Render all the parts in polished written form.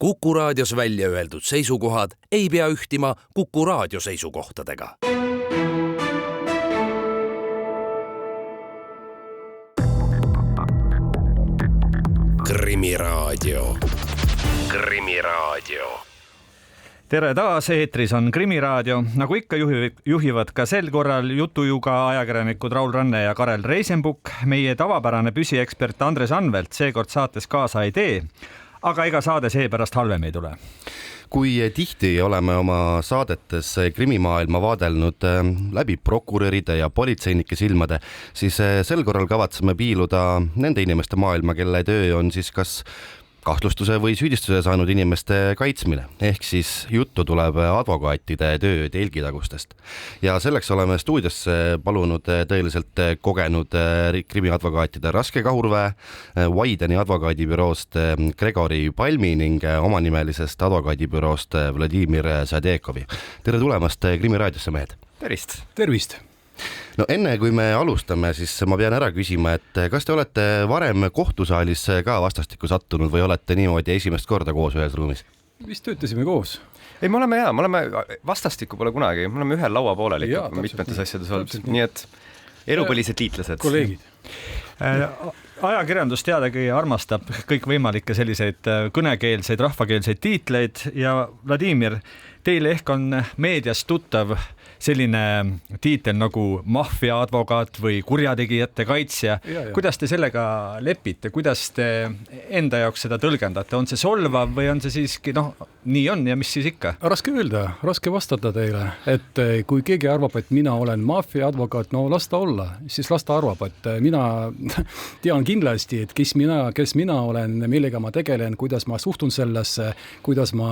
Kuku Raadios välja öeldud seisukohad ei pea ühtima Kuku Raadio seisukohtadega. Krimiraadio. Tere taas, eetris on Krimiraadio. Nagu ikka juhivad ka sel korral jutujuga ajakirjanikud Raul Ranne ja Karel Reisenbuk. Meie tavapärane püsiekspert Andres Anvelt seekord saates kaasa ei tee, aga ega saade seepärast halvem ei tule. Kui tihti oleme oma saadetes krimimaailma vaadelnud läbi prokuröride ja politseinike silmade, siis sel korral kavatseme piiluda nende inimeste maailma, kelle töö on siis kas kahtlustuse või süüdistuse saanud inimeste kaitsmine. Ehk siis juttu tuleb advokaatide töö telgitagustest. Ja selleks oleme stuudiosse palunud tõeliselt kogenud krimiadvokaatide Raske Kahurväe, Waideni advokaadibüroost Gregori Palmi ning omanimelisest advokaadibüroost Vladimir Sadekovi. Tere tulemast Krimiraadiosse, mehed! Tervist! No enne kui me alustame, siis ma pean ära küsima, et kas te olete varem kohtusaalis ka vastastikku sattunud või olete niimoodi esimest korda koos ühes ruumis? Vist töötasime koos. Ei, me oleme vastastikku pole kunagi, me oleme ühel laua poolel ikka mitmetes asjades olnud, nii et elupõlised liitlased. Kolleegid. Ajakirjandus teadagi armastab kõikvõimalikke selliseid kõnekeelseid, rahvakeelseid tiitleid ja Vladimir, teile ehk on meedias tuttav selline tiitel nagu maffiaadvokaat või kurjategijate kaitsja. Kuidas te sellega lepite? Kuidas te enda jaoks seda tõlgendate? On see solvav või on see siiski, nii on ja mis siis ikka? Raske öelda, raske vastata teile, et kui keegi arvab, et mina olen maffiaadvokaat, las ta olla, siis las ta arvab, et mina tean kindlasti, et kes mina olen, millega ma tegelen, kuidas ma suhtun sellesse, kuidas ma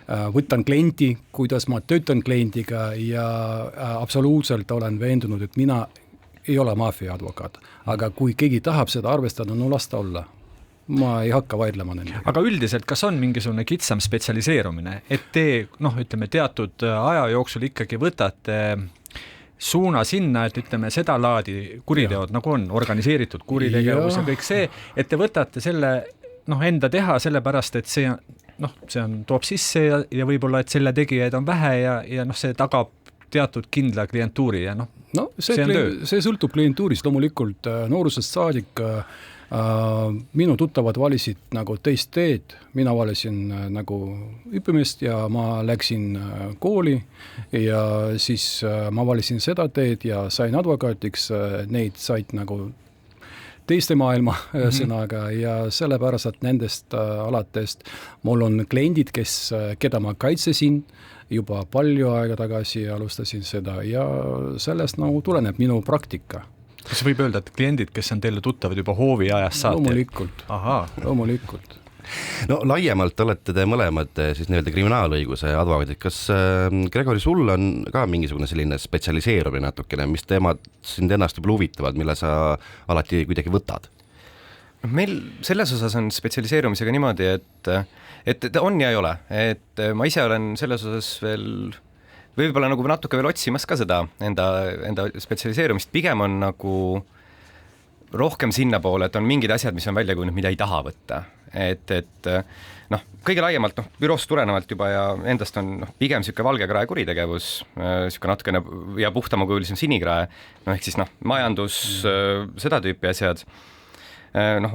võtan kliendi, kuidas ma töötan kliendiga ja absoluutselt olen veendunud, et mina ei ole maffiaadvokaat. Aga kui keegi tahab seda arvestada, las ta olla. Ma ei hakka vaidlema nendega. Aga üldiselt, kas on mingisugune kitsam spetsialiseerumine, et te, ütleme, teatud aja jooksul ikkagi võtate suuna sinna, et ütleme seda laadi kuriteod nagu on, organiseeritud kuritegevus ja kõik see, et te võtate selle enda teha sellepärast, et see toob sisse ja võib-olla, et selle tegijaid on vähe ja see tagab teatud kindla klientuuri ja see sõltub klientuurist loomulikult noorusest saadik. Minu tuttavad valisid teist teed, mina valisin õppimist ja ma läksin kooli ja siis ma valisin seda teed ja sain advokaatiks, neid said teiste maailma sõnaga ja sellepärast, et nendest alatest mul on kliendid, keda ma kaitsesin juba palju aega tagasi ja alustasin seda ja sellest tuleneb minu praktika. Kas võib öelda, et kliendid, kes on teile tuttavad juba hoovi ajast saati? Loomulikult. No laiemalt olete te mõlemad siis nii-öelda kriminaalõiguse advokaadid. Kas Gregori, sul on ka mingisugune selline spetsialiseerumine natukene, mis teemad sind ennast juba huvitavad, mille sa alati kuidagi võtad? Meil selles osas on spetsialiseerumisega niimoodi, et on ja ei ole. Et ma ise olen selles osas veel võib-olla natuke veel otsimas ka seda enda spetsialiseerumist. Pigem on rohkem sinna poole, et on mingid asjad, mis on välja kujunenud, mida ei taha võtta. Et kõige laiemalt büroost tulenevalt juba ja endast on pigem siuke valgekrae kuritegevus, siuke natukene ja puhtamakujulisem sinikrae, ehk siis majandus, seda tüüpi asjad,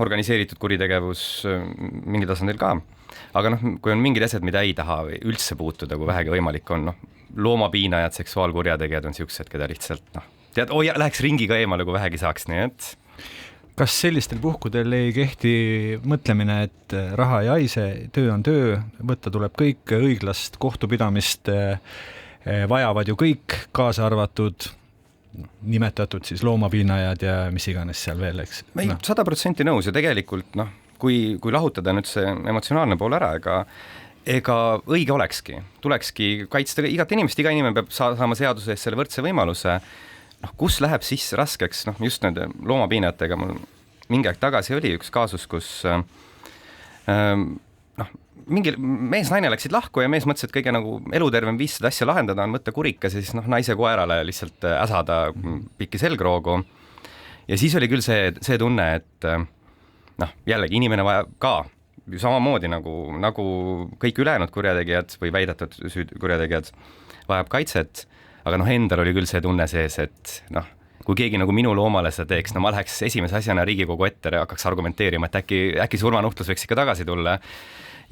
organiseeritud kuritegevus mingil tasandil ka. Aga kui on mingid asjad, mida ei taha üldse puutuda, kui vähegi võimalik on, loomapiinajad, seksuaalkurjategijad on siuksed, keda lihtsalt läheks ringiga eemale, kui vähegi saaks, nii et kas sellistel puhkudel ei kehti mõtlemine, et raha ei haise, töö on töö, võtta tuleb kõik, õiglast kohtupidamist vajavad ju kõik, kaasa arvatud nimetatud siis loomapiinajad ja mis iganes seal veel, eks? 100% nõus ja tegelikult kui lahutada nüüd see emotsionaalne pool ära, ega õige tulekski kaitsta igat inimest, iga inimene peab saama seaduse eest selle võrdse võimaluse. Kus läheb siis raskeks, just nende loomapiinajatega, mul mingi aeg tagasi oli üks kaasus, kus mingi mees-naine läksid lahku ja mees mõtles, et kõige elutervem viis seda asja lahendada on võtta kurikas ja siis naise koerale lihtsalt äsada pikki selgroogu. Ja siis oli küll see tunne, et jällegi inimene vajab ka samamoodi nagu kõik ülejäänud kurjategijad või väidetud kurjategijad vajab kaitset, aga endal oli küll see tunne sees, et kui keegi nagu minu loomale seda teeks, ma läheks esimese asjana Riigikogu ette ja hakkaks argumenteerima, et äkki surmanuhtlus võiks ikka tagasi tulla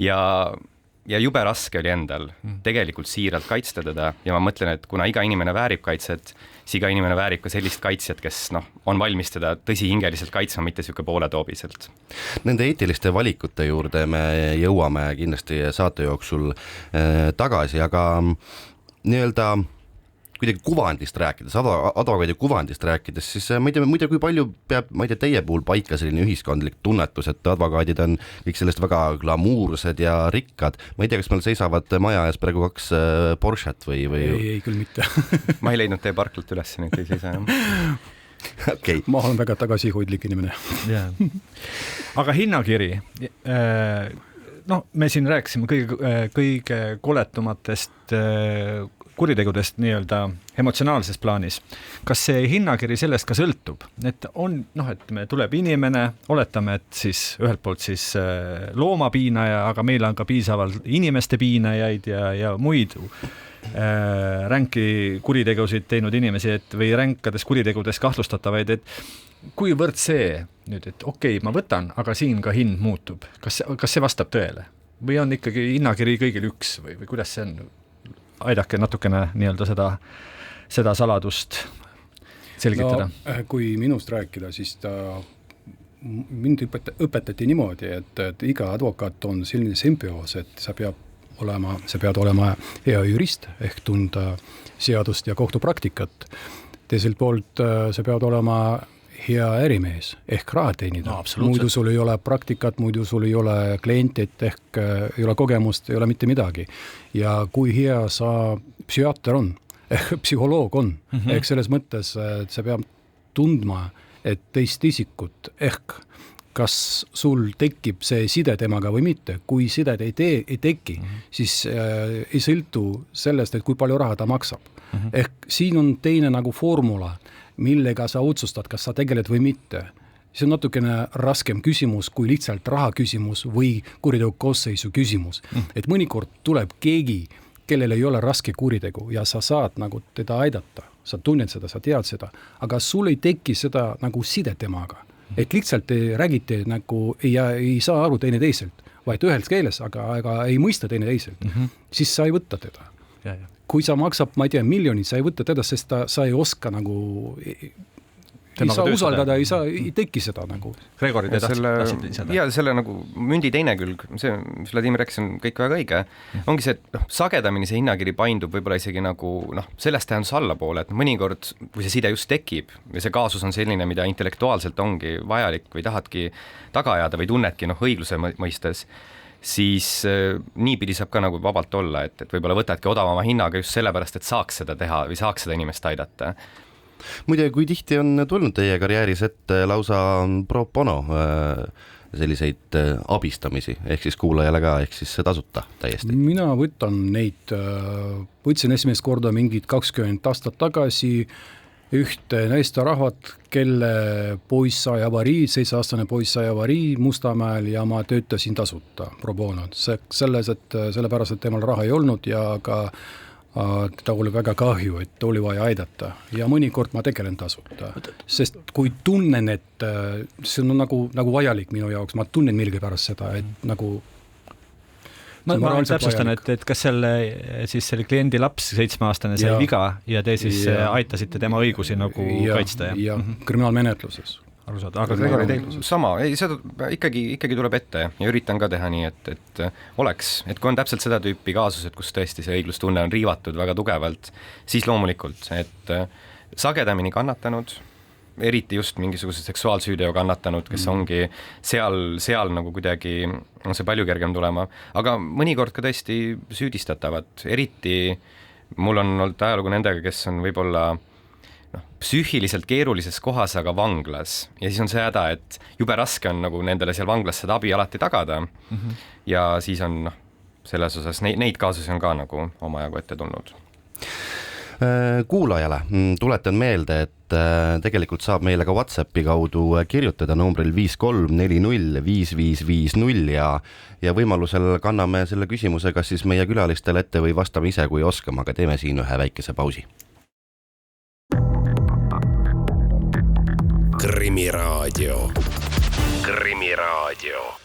ja jube raske oli endal tegelikult siiralt kaitsta teda ja ma mõtlen, et kuna iga inimene väärib kaitset, siis iga inimene väärib ka sellist kaitsjat, kes on valmis teda tõsihingeliselt kaitsma, mitte siuke pooletoobiselt. Nende eetiliste valikute juurde me jõuame kindlasti saate jooksul tagasi, aga nii-öelda kuidagi kuvandist rääkides, advokaadi kuvandist rääkides, siis ma ei tea, kui palju peab, teie puhul paika selline ühiskondlik tunnetus, et advokaadid on kõik sellest väga glamuursed ja rikkad. Ma ei tea, kas meil seisavad maja ees praegu 2 Porschet või... Ei, küll mitte. Ma ei leidnud teie parklat üles, nüüd ei seisa. Okay. Ma olen väga tagasihoidlik inimene. Aga hinnakiri... me siin rääkisime kõige koletumatest kuritegudest nii-öelda emotsionaalses plaanis. Kas see hinnakiri sellest ka sõltub? Et on, et me tuleb inimene, oletame, et siis ühelt poolt siis loomapiinaja, aga meil on ka piisavalt inimeste piinajaid ja muid ränki kuritegusid teinud inimesi, või ränkades kuritegudes kahtlustatavaid, et kuivõrd see nüüd, et okei, ma võtan, aga siin ka hind muutub. Kas see vastab tõele? Või on ikkagi hinnakiri kõigil üks või kuidas see on? Aidake natukene nii-öelda seda saladust selgitada. Kui minust rääkida, siis mind õpetati niimoodi, et iga advokaat on selline symbioos, et sa pead olema hea jurist ehk tunda seadust ja kohtupraktikat. Teiselt poolt sa pead olema hea ärimees ehk raha teenida. Muidu sul ei ole praktikat, muidu sul ei ole klientit ehk ei ole kogemust, ei ole mitte midagi. Ja kui hea sa psühhiaater on, ehk psühholoog on, ehk selles mõttes, et sa peab tundma, et teist isikut ehk kas sul tekib see side temaga või mitte. Kui sidet ei teki, siis ei sõltu sellest, et kui palju raha ta maksab. Ehk siin on teine nagu formula, millega sa otsustad, kas sa tegeled või mitte. See on natukene raskem küsimus kui lihtsalt raha küsimus või kuritegu koosseisu küsimus. Et mõnikord tuleb keegi, kellel ei ole raske kuritegu ja sa saad nagu teda aidata. Sa tunned seda, sa tead seda, aga sul ei teki seda nagu side temaga. Et lihtsalt te räägite nagu ei saa aru teine teiselt, vaid ühelt keeles, aga ei mõista teine teiselt. Siis sa ei võtta teda. Kui sa maksab, ma ei tea, miljonid, sa ei võtta teda, sest sa ei oska nagu ei saa usaldada, ei teki seda nagu. Gregori, te tahtsid lisada? Ja selle nagu mündi teine külg, see, mis Vladimir rääkis, on kõik väga õige. Ongi see, et sagedamini see hinnakiri paindub võib-olla isegi nagu sellest tähendus allapoole, et mõnikord, kui see side just tekib ja see kaasus on selline, mida intellektuaalselt ongi vajalik või tahadki taga ajada või tunnedki õigluse mõistes, siis niipidi saab ka nagu vabalt olla, et võib-olla võtadki odavama hinnaga just sellepärast, et saaks seda teha või saaks seda inimest aidata. Muide, kui tihti on tulnud teie karjääris ette lausa pro bono selliseid abistamisi, ehk siis kuulajale ka, ehk siis tasuta täiesti? Mina võtsin esimest korda mingid 20 aastat tagasi ühte naisterahvat, kelle poiss sai avarii, 7-aastane poiss sai avarii Mustamäel ja ma töötasin tasuta pro bono. Sellepärast, et temal raha ei olnud ja ka ta oli väga kahju, et oli vaja aidata ja mõnikord ma tegelen tasuta, sest kui tunnen, et see on nagu vajalik minu jaoks, ma tunnen millegipärast seda, et nagu ma täpsustan, et kas selle kliendi laps 7-aastane sai viga ja te siis aitasite tema õigusi nagu kaitsta? Ja kriminaalmenetluses. Aga sama, seda ikkagi tuleb ette ja üritan ka teha nii, et oleks, et kui on täpselt seda tüüpi kaasused, kus tõesti see õiglustunne on riivatud väga tugevalt, siis loomulikult, et sagedamini kannatanud, eriti just mingisuguse seksuaalsüüdeo kannatanud, kes ongi seal nagu kuidagi on see palju kergem tulema, aga mõnikord ka tõesti süüdistatavad, eriti mul on olnud ajalugu nendega, kes on võib-olla psüühiliselt keerulises kohas, aga vanglas ja siis on see häda, et jube raske on nagu nendele seal vanglas seda abi alati tagada ja siis on selles osas neid kaasusi on ka nagu omajagu ette tulnud. Kuulajale tuletan meelde, et tegelikult saab meile ka WhatsAppi kaudu kirjutada numbril 53405550 ja võimalusel kanname selle küsimuse kas siis meie külalistele ette või vastame ise, kui oskame, aga teeme siin ühe väikese pausi. Krimiraadio. Krimiraadio.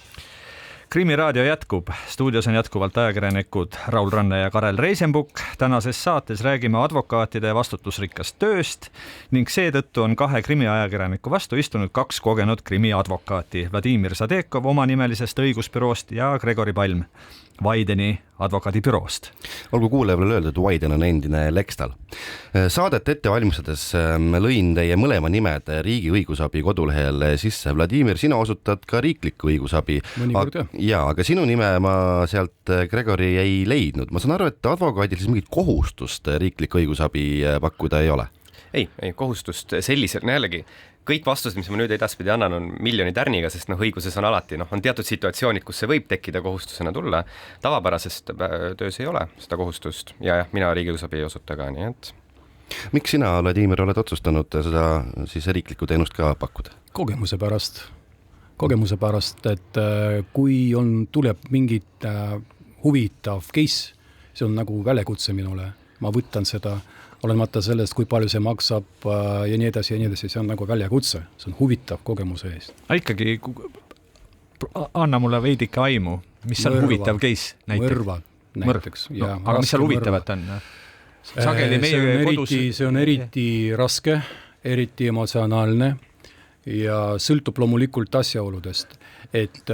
Krimiraadio jätkub. Stuudios on jätkuvalt ajakirjanikud Raul Ranne ja Karel Reisenbuk. Tänases saates räägime advokaatide vastutusrikkast tööst ning seetõttu on 2 krimiajakirjaniku vastu istunud 2 kogenud krimiadvokaati. Vladimir Sadekov omanimelisest õigusbüroost ja Gregori Palm Vaideni advokaadibüroost. Olgu kuulajale öeldud, Vaiden on endine Lextal. Saadet ette valmistades lõin teie mõlema nimed riigi õigusabi kodulehel sisse. Vladimir, sina osutad ka riiklikku õigusabi. Aga sinu nime ma sealt Gregori ei leidnud. Ma saan aru, et advokaadil siis mingit kohustust riiklikku õigusabi pakkuda ei ole. Ei, kohustust sellisel, jällegi kõik vastused, mis ma nüüd edaspidi annan, on miljoni tärniga, sest õiguses on alati, on teatud situatsioonid, kus see võib tekkida kohustusena tulla. Tavapärasest töös ei ole seda kohustust ja mina riigiõigusabi ei osuta ka, nii et. Miks sina, Vladimir, oled otsustanud seda siis riiklikku teenust ka pakkuda? Kogemuse pärast, et kui tuleb mingit huvitav case, see on nagu väljakutse minule, ma võtan seda olemata sellest, kui palju see maksab ja nii edasi, see on nagu väljakutse, see on huvitav kogemuse eest. Ikkagi anna mulle veidike aimu, mis on huvitav case näiteks? Mõrvad näiteks. Aga mis seal huvitavat on? Sageli meie kodus... See on eriti raske, eriti emotsionaalne ja sõltub loomulikult asjaoludest. Et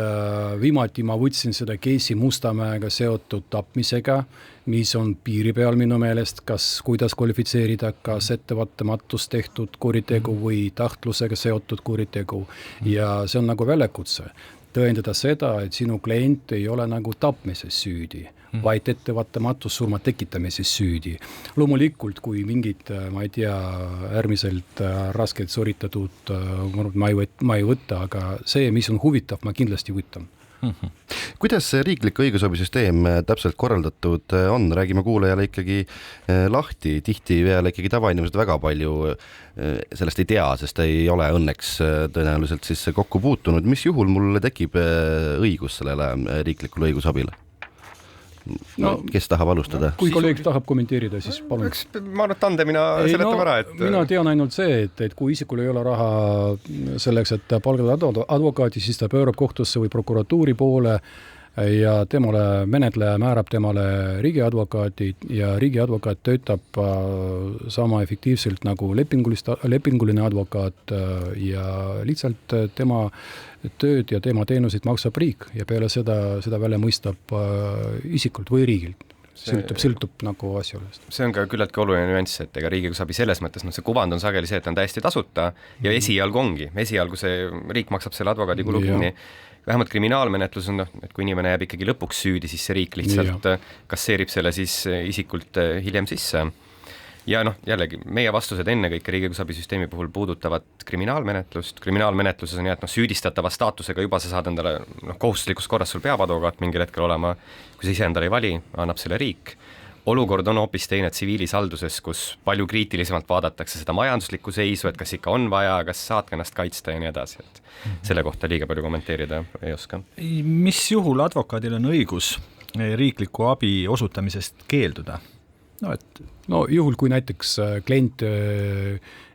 viimati ma võtsin seda case'i Mustamäega seotud tapmisega, mis on piiri peal minu meelest, kuidas kvalifitseerida, kas ettevõtematus tehtud kuritegu või tahtlusega seotud kuritegu. Ja see on nagu väljakutse. Tõendada seda, et sinu klient ei ole nagu tapmises süüdi, vaid ettevõtematus surma tekitamises süüdi. Loomulikult, kui mingid, ma ei tea, äärmiselt raskelt sooritatud, ma ei võta, aga see, mis on huvitav, ma kindlasti võtan. Kuidas see riiklik õigusabisüsteem täpselt korraldatud on? Räägime kuulajale ikkagi lahti. Tihti veel ikkagi tavainimesed väga palju sellest ei tea, sest ei ole õnneks tõenäoliselt siis kokku puutunud. Mis juhul mul tekib õigus sellele riiklikule õigusabile? Kes tahab alustada? Kui kolleeg tahab kommenteerida, siis palun. Ma arvan, et tandemina seletame ära. Mina tean ainult see, et kui isikul ei ole raha selleks, et palgada advokaati, siis ta pöörab kohtusse või prokuratuuri poole ja temale menetleja määrab temale riigiadvokaati ja riigiadvokaat töötab sama efektiivselt nagu lepinguline advokaat ja lihtsalt tema tööd ja tema teenuseid maksab riik ja peale seda välja mõistab isikult või riigilt. Sõltub nagu asjaolust. See on ka küllaltki oluline nüanss, et ega riigiõigusabi selles mõttes, see kuvand on sageli see, et on täiesti tasuta ja esialgu ongi. Esialgu see riik maksab selle advokaadi kulu kinni. Vähemalt kriminaalmenetlus on, et kui inimene jääb ikkagi lõpuks süüdi, siis see riik lihtsalt kasseerib selle siis isikult hiljem sisse. Ja jällegi, meie vastused ennekõike riigiõigusabisüsteemi puhul puudutavad kriminaalmenetlust. Kriminaalmenetluses on et süüdistatava staatusega juba sa saad endale kohustuslikus korras sul peab advokaat mingil hetkel olema, kui sa ise endale ei vali, annab selle riik. Olukord on hoopis teine tsiviilisalduses, kus palju kriitilisemalt vaadatakse seda majanduslikku seisu, et kas ikka on vaja, kas saad ennast kaitsta ja nii edasi. Et selle kohta liiga palju kommenteerida ei oska. Mis juhul advokaadil on õigus riikliku abi osutamisest keelduda? Juhul, kui näiteks klient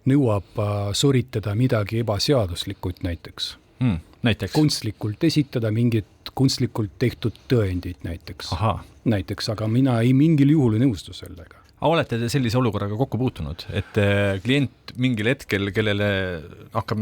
nõuab sooritada midagi ebaseaduslikult näiteks. Kunstlikult esitada mingit kunstlikult tehtud tõendid näiteks. Näiteks, aga mina ei mingil juhul ei nõustu sellega. Olete te sellise olukorraga kokku puutunud, et klient mingil hetkel, kellele hakkab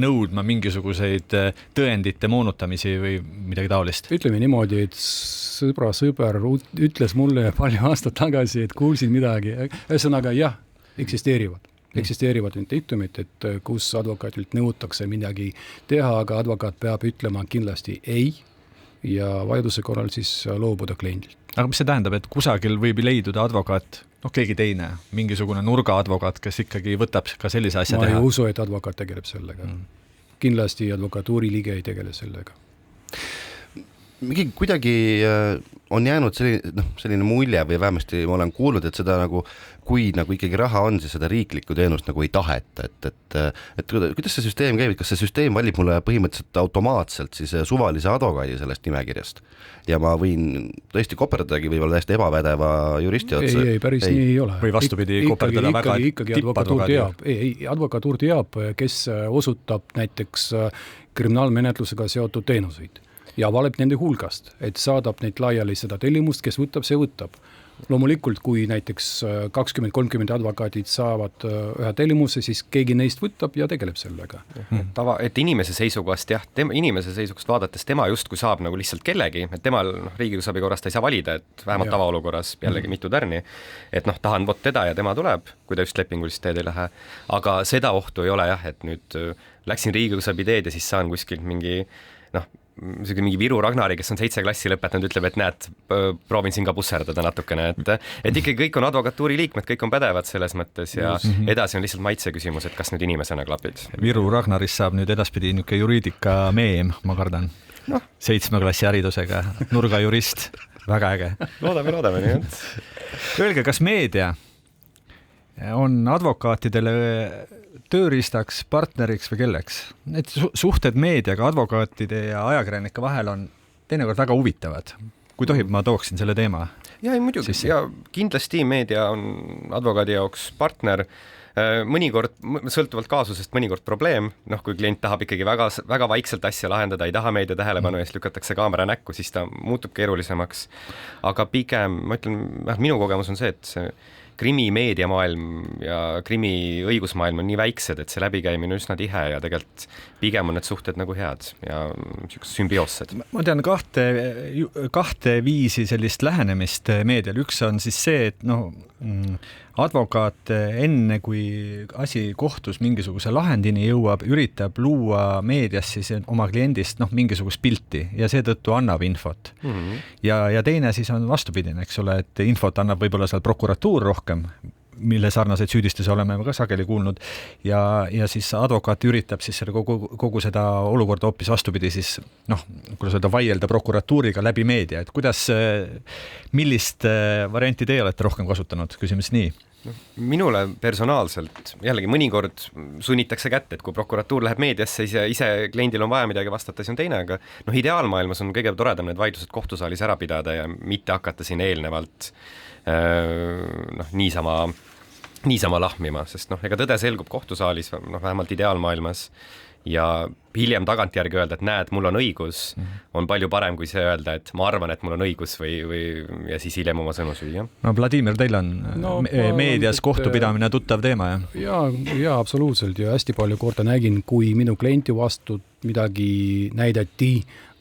nõudma mingisuguseid tõendite moonutamisi või midagi taolist? Ütleme niimoodi, et sõber ütles mulle palju aastat tagasi, et kuulsin midagi. Ühesõnaga, jah, eksisteerivad need juhtumid, et kus advokaatilt nõutakse midagi teha, aga advokaat peab ütlema kindlasti ei ja vajaduse korral siis loobuda kliendilt. Aga mis see tähendab, et kusagil võib leiduda advokaat, keegi teine, mingisugune nurgaadvokaat, kes ikkagi võtab ka sellise asja teha? Ma ei usu, et advokaat tegeleb sellega. Kindlasti advokatuuri liige ei tegele sellega. Kuidagi on jäänud selline mulje või vähemasti ma olen kuulnud, et seda nagu, kui nagu ikkagi raha on, siis seda riiklikku teenust nagu ei taheta, et kuidas see süsteem käib, kas see süsteem valib mulle põhimõtteliselt automaatselt siis suvalise advokaadi sellest nimekirjast ja ma võin tõesti koperdadagi võib-olla täiesti ebapädeva juristi otsa? Ei, päris nii ei ole. Või vastupidi, koperdada väga tippadvokaadi. Advokatuur teab, kes osutab näiteks kriminaalmenetlusega seotud teenuseid ja valib nende hulgast, et saadab neid laiali seda tellimust, kes võtab, see võtab. Loomulikult, kui näiteks 20-30 advokaadid saavad ühe tellimuse, siis keegi neist võtab ja tegeleb sellega. Et inimese seisukohast, inimese seisukohast vaadates tema justkui saab nagu lihtsalt kellegi, et temal riigiõigusabi korras ta ei saa valida, et vähemalt tavaolukorras jällegi mitu tärni, et tahan vot teda ja tema tuleb, kui ta just lepingulist teed ei lähe, aga seda ohtu ei ole jah, et nüüd läksin riigiõigusabi teed ja siis saan kuskilt mingi Viru Ragnari, kes on 7 klassi lõpetanud, ütleb, et näed, proovin siin ka pusserdada natukene, et ikkagi kõik on advokatuuri liikmed, kõik on pädevad selles mõttes ja edasi on lihtsalt maitse küsimus, et kas nüüd inimesena klapid. Viru Ragnarist saab nüüd edaspidi niisugune juriidika meem, ma kardan. 7 klassi haridusega, nurgajurist, väga äge. Loodame nii, et. Öelge, kas meedia on advokaatidele tööriistaks, partneriks või kelleks? Need suhted meediaga, advokaatide ja ajakirjanike vahel on teinekord väga huvitavad. Kui tohib, ma tooksin selle teema. Ja muidugi, ja kindlasti meedia on advokaadi jaoks partner. Mõnikord, sõltuvalt kaasusest, mõnikord probleem, kui klient tahab ikkagi väga, väga vaikselt asja lahendada, ei taha meedia tähelepanu eest, lükatakse kaamera näkku, siis ta muutub keerulisemaks. Aga pigem, ma ütlen, minu kogemus on see, et see krimi meediamaailm ja krimi õigusmaailm on nii väiksed, et see läbikäimine on üsna tihe ja tegelikult pigem on need suhted nagu head ja sümbioossed. Ma tean kahte viisi sellist lähenemist meedial. Üks on siis see, et advokaat enne kui asi kohtus mingisuguse lahendini jõuab, üritab luua meedias siis oma kliendist mingisugust pilti ja seetõttu annab infot. Ja teine siis on vastupidine, eks ole, et infot annab võib-olla seal prokuratuur rohkem, mille sarnaseid süüdistusi oleme ka sageli kuulnud ja siis advokaat üritab siis selle kogu seda olukorda hoopis vastupidi siis, kuidas öelda, vaielda prokuratuuriga läbi meedia, et millist varianti teie olete rohkem kasutanud, küsimus nii? Minule personaalselt, jällegi mõnikord sunnitakse kätte, et kui prokuratuur läheb meediasse, ise kliendil on vaja midagi vastata, siis on teine, aga ideaalmaailmas on kõige toredam need vaidlused kohtusaalis ära pidada ja mitte hakata siin eelnevalt niisama lahmima, sest ega tõde selgub kohtusaalis, vähemalt ideaalmaailmas ja hiljem tagantjärgi öelda, et näed, mul on õigus, on palju parem kui see öelda, et ma arvan, et mul on õigus ja siis hiljem oma sõnu süüa. Vladimir, teil on meedias kohtupidamine tuttav teema, jah? Ja, absoluutselt ja hästi palju korda nägin, kui minu klienti vastu midagi näidati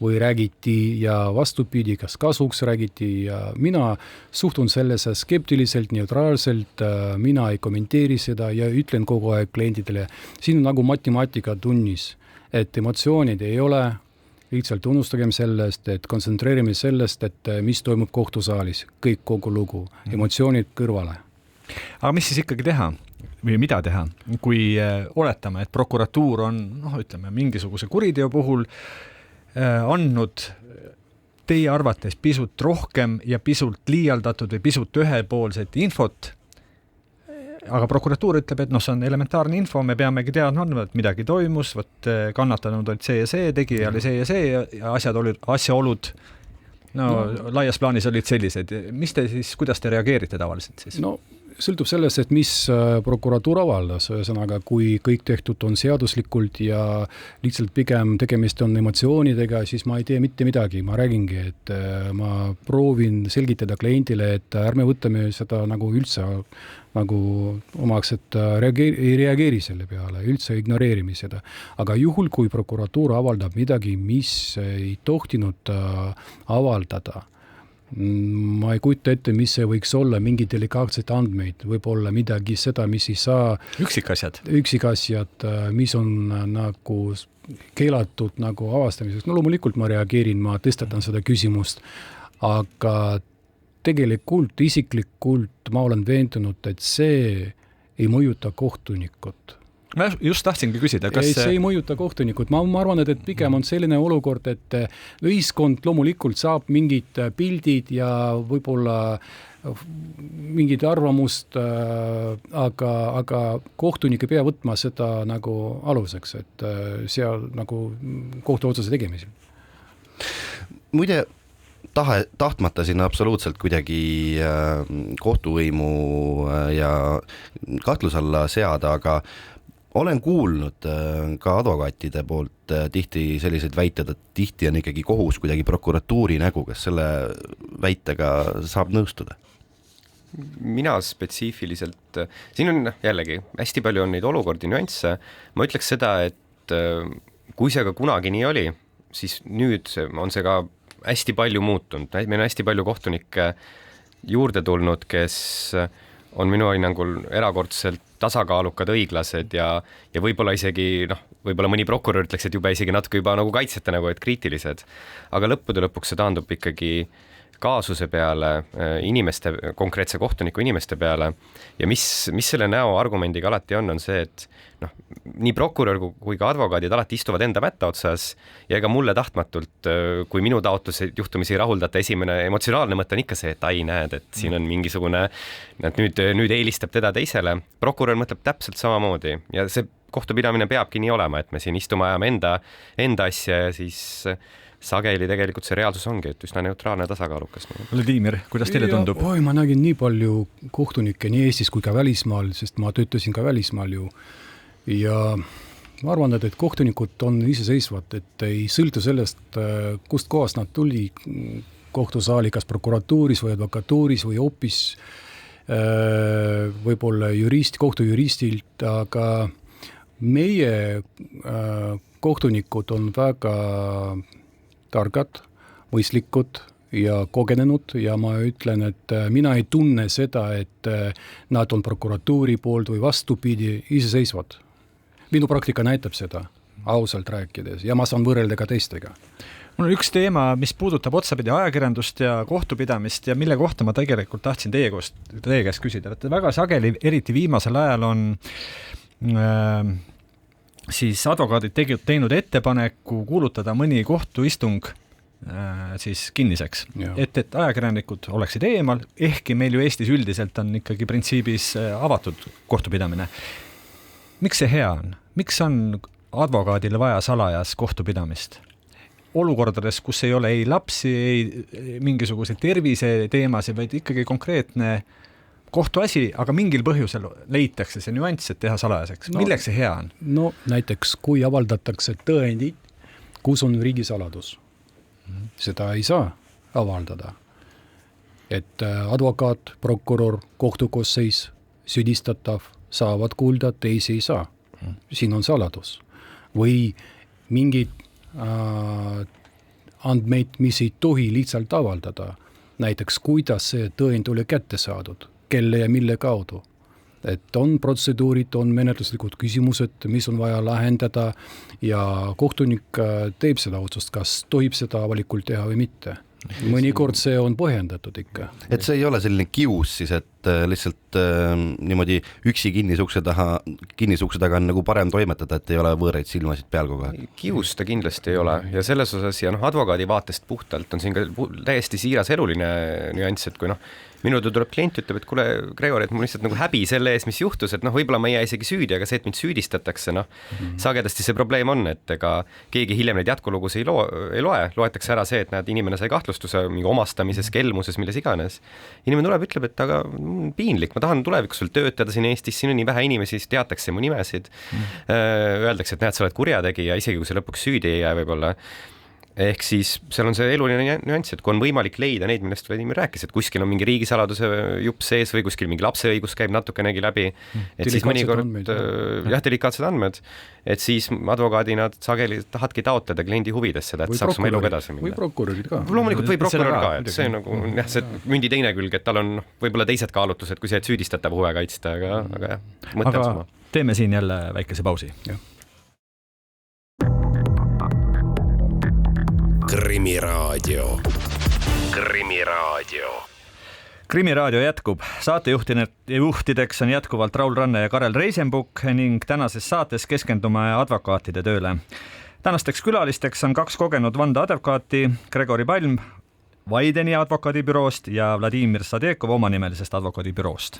või räägiti ja vastupidi, kas kasuks räägiti ja mina suhtun sellesse skeptiliselt, neutraalselt, mina ei kommenteeri seda ja ütlen kogu aeg klientidele, siin on nagu matemaatika tunnis, et emotsioonid ei ole, lihtsalt unustagem sellest, et kontsentreerime sellest, et mis toimub kohtusaalis, kõik kogu lugu, emotsioonid kõrvale. Aga mis siis ikkagi teha? Või mida teha, kui oletame, et prokuratuur on, mingisuguse kuriteo puhul andnud teie arvates pisut rohkem ja pisut liialdatud või pisut ühepoolset infot, aga prokuratuur ütleb, et see on elementaarne info, me peamegi teadma, et midagi toimus, kannatanud olid see ja see, tegija oli see ja see ja asjaolud laias plaanis olid sellised. Kuidas te reageerite tavaliselt siis? Sõltub sellest, et mis prokuratuur avaldas, ühesõnaga, kui kõik tehtud on seaduslikult ja lihtsalt pigem tegemist on emotsioonidega, siis ma ei tee mitte midagi, ma räägingi, et ma proovin selgitada kliendile, et ärme võtame seda nagu üldse nagu omaks, et ei reageeri selle peale, üldse ignoreerime seda. Aga juhul, kui prokuratuur avaldab midagi, mis ei tohtinud avaldada, ma ei kujuta ette, mis see võiks olla, mingi delikaatsed andmeid, võib-olla midagi seda, mis ei saa üksikasjad, mis on nagu keelatud nagu avastamiseks. Loomulikult ma reageerin, ma tõstatan seda küsimust, aga tegelikult, isiklikult ma olen veendunud, et see ei mõjuta kohtunikut. ma just tahtsingi küsida, kas see ei mõjuta kohtunikud. Ma arvan, et pigem on selline olukord, et ühiskond loomulikult saab mingid pildid ja võib-olla mingid arvamust, aga kohtunik ei pea võtma seda nagu aluseks, et seal nagu kohtuotsuse tegemisel. Muide, tahtmata siin absoluutselt kuidagi kohtuvõimu ja kahtluse alla seada, aga olen kuulnud ka advokaatide poolt tihti selliseid väited, et tihti on ikkagi kohus kuidagi prokuratuuri nägu, kas selle väitega saab nõustuda? Mina spetsiifiliselt, siin on jällegi hästi palju on neid olukordi nüansse, ma ütleks seda, et kui see ka kunagi nii oli, siis nüüd on see ka hästi palju muutunud, meil on hästi palju kohtunikke juurde tulnud, kes on minu hinnangul erakordselt tasakaalukad, õiglased ja võib-olla isegi, võib-olla mõni prokurör ütleks, et isegi natuke juba nagu kaitsjate nagu, et kriitilised. Aga lõppude lõpuks see taandub ikkagi kaasuse peale, konkreetse kohtuniku inimeste peale ja mis selle näo argumendiga alati on see, et nii prokurör kui ka advokaadid alati istuvad enda mätta otsas ja ega mulle tahtmatult, kui minu taotluse juhtumisi ei rahuldata, esimene emotsionaalne mõte on ikka see, et ai näed, et siin on mingisugune, et nüüd eelistab teda teisele. Prokurör mõtleb täpselt samamoodi ja see kohtupidamine peabki nii olema, et me siin istume ajame enda asja ja siis sageli tegelikult see reaalsus ongi, et üsna neutraalne tasakaalukas. Vladimir, kuidas teile tundub? Ma nägin nii palju kohtunikke nii Eestis kui ka välismaal, sest ma töötasin ka välismaal ju. Ja ma arvan, et kohtunikud on iseseisvad, et ei sõltu sellest, kust kohast nad tuli kohtusaali, kas prokuratuuris või advokatuuris või hoopis võib-olla kohtujuristilt, aga meie kohtunikud on väga targad, mõistlikud ja kogenenud ja ma ütlen, et mina ei tunne seda, et nad on prokuratuuri poolt või vastupidi iseseisvad. Minu praktika näitab seda, ausalt rääkides, ja ma saan võrrelda ka teistega. Mul on üks teema, mis puudutab otsapidi ajakirjandust ja kohtupidamist ja mille kohta ma tegelikult tahtsin teie käest küsida. Väga sageli, eriti viimasel ajal on siis advokaadid teinud ettepaneku kuulutada mõni kohtuistung siis kinniseks, et ajakirjanikud oleksid eemal, ehkki meil ju Eestis üldiselt on ikkagi printsiibis avatud kohtupidamine. Miks see hea on? Miks on advokaadile vaja salajas kohtupidamist? Olukordades, kus ei ole ei lapsi, ei mingisuguse tervise teemasi, vaid ikkagi konkreetne kohtuasi, aga mingil põhjusel leitakse see nüanss, et teha salajaseks. Milleks see hea on? No näiteks, kui avaldatakse tõendid, kus on riigisaladus. Seda ei saa avaldada. Et advokaat, prokurör, kohtukoosseis, süüdistatav saavad kuulda, teisi ei saa. Siin on saladus. Või mingid andmeid, mis ei tohi lihtsalt avaldada. Näiteks, kuidas see tõend oli kätte saadud, kelle ja mille kaudu. Et on protseduurid, on menetluslikud küsimused, mis on vaja lahendada ja kohtunik teeb seda otsust, kas tohib seda avalikult teha või mitte. Mõnikord see on põhjendatud ikka. Et see ei ole selline kius siis, et lihtsalt niimoodi üksi kinnisukse taga on nagu parem toimetada, et ei ole võõreid silmasid peal kogu aeg. Kius ta kindlasti ei ole ja selles osas ja advokaadi vaatest puhtalt on siin ka täiesti siiras eluline nüanss, et kui minu tuleb klient ütleb, et kuule, Gregor, et mul lihtsalt nagu häbi selle ees, mis juhtus, et võib-olla ma ei jää isegi süüdi, aga see, et mind süüdistatakse, sagedasti see probleem on, et ega keegi hiljem neid jätkulugus ei loetakse ära see, et inimene sai kahtlustuse mingi omastamises, kelmuses, milles iganes. Inimene tuleb, ütleb, et aga piinlik, ma tahan tulevikus veel töötada siin Eestis, siin on nii vähe inimesi, siis teatakse mu nimesid. Öeldakse, et näed, sa oled kurjategija, isegi kui see lõpuks süüdi ei jää võib-olla. Ehk siis seal on see eluline nüanss, et kui on võimalik leida neid, millest Vladimir rääkis, et kuskil on mingi riigisaladuse jupp sees või kuskil mingi lapse õigus käib natukenegi läbi, et siis mõnikord delikaatsed andmed, et siis advokaadina sageli tahadki taotleda kliendi huvides seda, et saaks oma eluga edasi minna. Või prokurörid ka. Loomulikult või prokurör ka, et see on nagu see mündi teine külg, et tal on võib-olla teised kaalutlused, kui see, et süüdistatav huve kaitsta, aga mõte on sama. Teeme siin jälle väikese pausi. Krimiraadio. Krimiraadio jätkub. Saatejuhtideks on jätkuvalt Raul Ranne ja Karel Reisenbuk ning tänases saates keskendume advokaatide tööle. Tänasteks külalisteks on 2 kogenud vandeadvokaati, Gregori Palm Vaideni advokaadibüroost ja Vladimir Sadekov omanimelisest advokaadibüroost.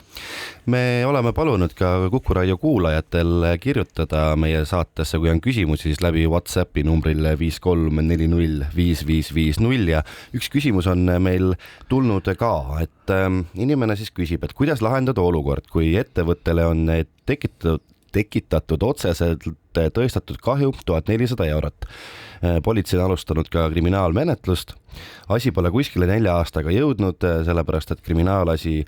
Me oleme palunud ka Kuku Raadio kuulajatel kirjutada meie saatesse, kui on küsimusi, siis läbi WhatsAppi numbril 53405550 ja üks küsimus on meil tulnud ka, et inimene siis küsib, et kuidas lahendada olukord, kui ettevõttele on tekitatud otseselt tõestatud kahju 1400 eurot. Politsei on alustanud ka kriminaalmenetlust. Asi pole kuskile 4 aastaga jõudnud, sellepärast et kriminaalasi